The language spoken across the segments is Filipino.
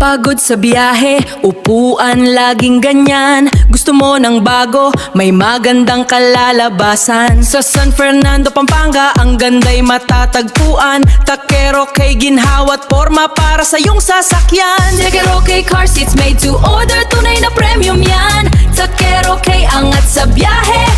Pagod sa biyahe, upuan laging ganyan. Gusto mo ng bago, may magandang kalalabasan. Sa San Fernando, Pampanga, ang ganda'y matatagpuan. Takero kay ginhawat forma para sa iyong sasakyan. Takero kay car seats made to order, tunay na premium yan. Takero kay angat sa biyahe,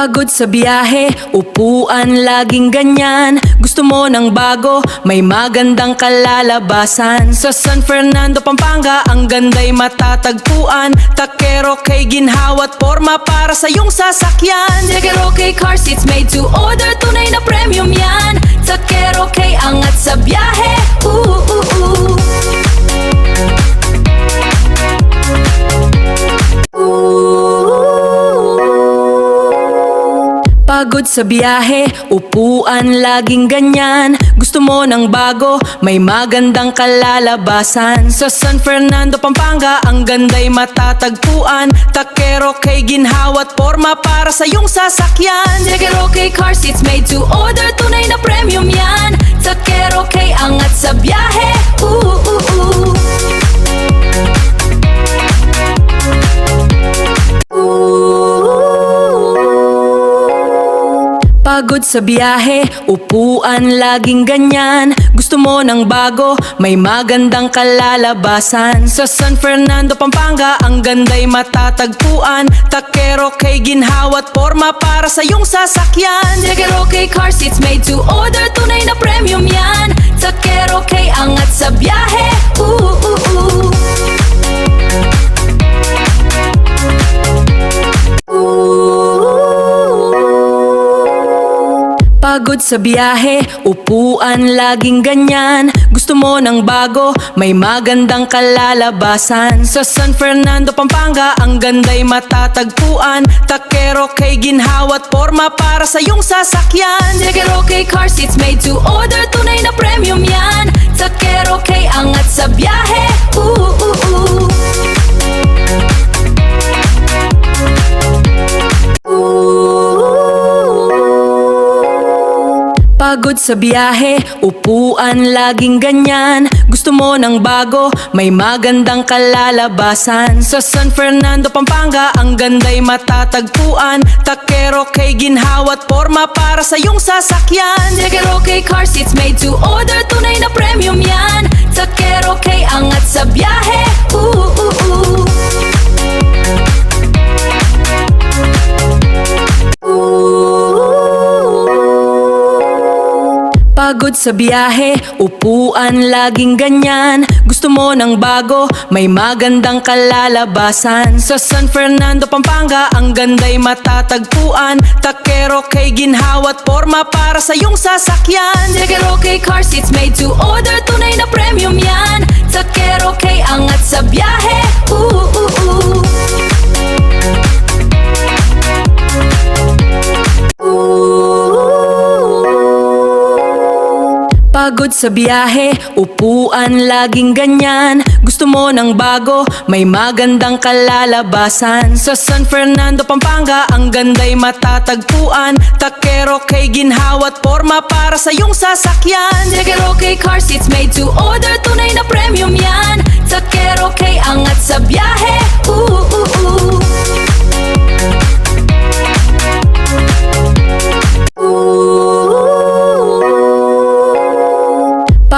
Pagod sa biyahe, upuan laging ganyan. Gusto mo ng bago, may magandang kalalabasan. Sa San Fernando, Pampanga, ang ganda'y matatagpuan. Takero kay ginhawat forma para sa iyong sasakyan. Takero kay car seats made to order, tunay na premium yan. Takero kay angat sa biyahe, Pagod sa biyahe, upuan laging ganyan. Gusto mo ng bago, may magandang kalalabasan. Sa San Fernando, Pampanga, ang ganda'y matatagpuan. Takero kay ginhawat forma para sa iyong sasakyan. Takero kay car seats made to order, tunay na premium yan. Takero kay angat sa biyahe, Pagod sa biyahe, upuan laging ganyan. Gusto mo ng bago, may magandang kalalabasan. Sa San Fernando, Pampanga, ang ganda'y matatagpuan. Takero kay ginhawat forma para sa iyong sasakyan. Takero kay car seats made to order, tunay na premium yan. Takero kay angat sa biyahe, Pagod sa biyahe, upuan laging ganyan. Gusto mo ng bago, may magandang kalalabasan. Sa San Fernando, Pampanga, ang ganda'y matatagpuan. Takero kay ginhawat forma para sa iyong sasakyan. Takero kay car seats made to order, tunay na premium yan. Takero kay angat sa biyahe, Pagod sa biyahe, upuan laging ganyan. Gusto mo ng bago, may magandang kalalabasan. Sa San Fernando, Pampanga, ang ganda'y matatagpuan. Takero kay ginhawat forma para sa iyong sasakyan. Takero kay car seats made to order, tunay na premium yan. Takero kay angat sa biyahe, Pagod sa biyahe, upuan laging ganyan. Gusto mo ng bago, may magandang kalalabasan. Sa San Fernando, Pampanga, ang ganda'y matatagpuan. Takero kay ginhawat forma para sa iyong sasakyan. Takero kay car seats made to order, tunay na premium yan. Takero kay angat sa biyahe, Pagod sa biyahe, upuan laging ganyan. Gusto mo ng bago, may magandang kalalabasan. Sa San Fernando, Pampanga, ang ganda'y matatagpuan. Takero kay ginhawat forma para sa iyong sasakyan. Takero kay car seats made to order, tunay na premium yan. Takero kay angat sa biyahe,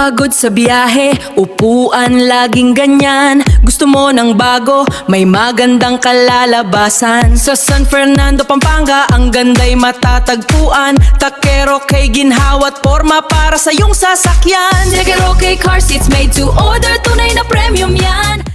Pagod sa biyahe, upuan laging ganyan. Gusto mo ng bago, may magandang kalalabasan. Sa San Fernando, Pampanga, ang ganda'y matatagpuan. Takero kay ginhawat forma para sa iyong sasakyan. Takero kay car seats made to order, tunay na premium yan.